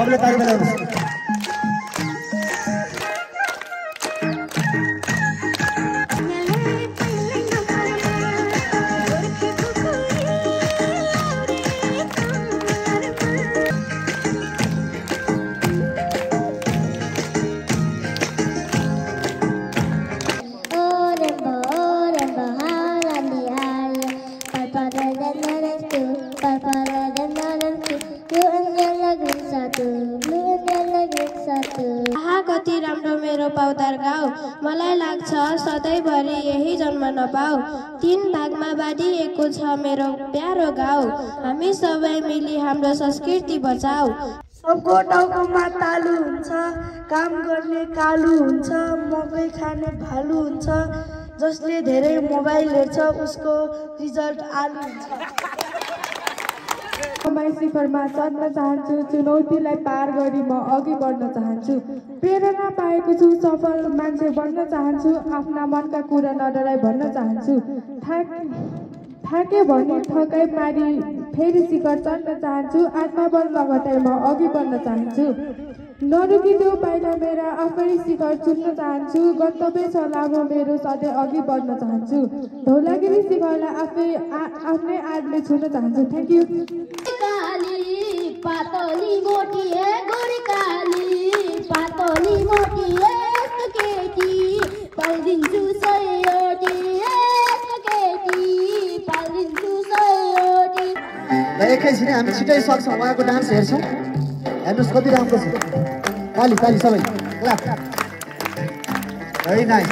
सबैले ताली बजाउनुहोस्। कति राम्रो मेरो पाउदार गाउँ, मलाई लाग्छ सधैँभरि यही जन्म नपाऊ। 3 भागमा बाँडिएको छ मेरो प्यारो गाउँ, हामी सबै मिली हाम्रो संस्कृति बचाऊ। सबको टाउकोमा तालु हुन्छ, काम गर्ने कालु हुन्छ, मकै खाने भालु हुन्छ, जसले धेरै मोबाइल हेर्छ उसको रिजल्ट आलु हुन्छ। म शिखरमा चढ्न चाहन्छु, चुनौतीलाई पार गरी म अघि बढ्न चाहन्छु। प्रेरणा पाएको छु, सफल मान्छे बन्न चाहन्छु, आफ्ना मनका कुरा नडराई भन्न चाहन्छु। थाके भने थकाइ मारी फेरि शिखर चढ्न चाहन्छु, आत्मबल नघटाई म अघि बढ्न चाहन्छु। नरुकिदेऊ पाइला मेरा, आफै शिखर चुन्न चाहन्छु, गन्तव्य छ लामो मेरो, सधैँ अघि बढ्न चाहन्छु। धौलागिरी शिखरलाई आफ्नै आडले छुन चाहन्छु। Thank you. पातली मोटी गोरकाली, पातली मोटी केटी, पाल्दिन्छु सयवटी, केटी पाल्दिन्छु सयवटी। एकैछिन हामी छिटै सक्छौँ, उहाँको डान्स हेर्छौँ। हेर्नुहोस् कति राम्रो छ। ताली ताली सबै क्ल्याप। Very nice.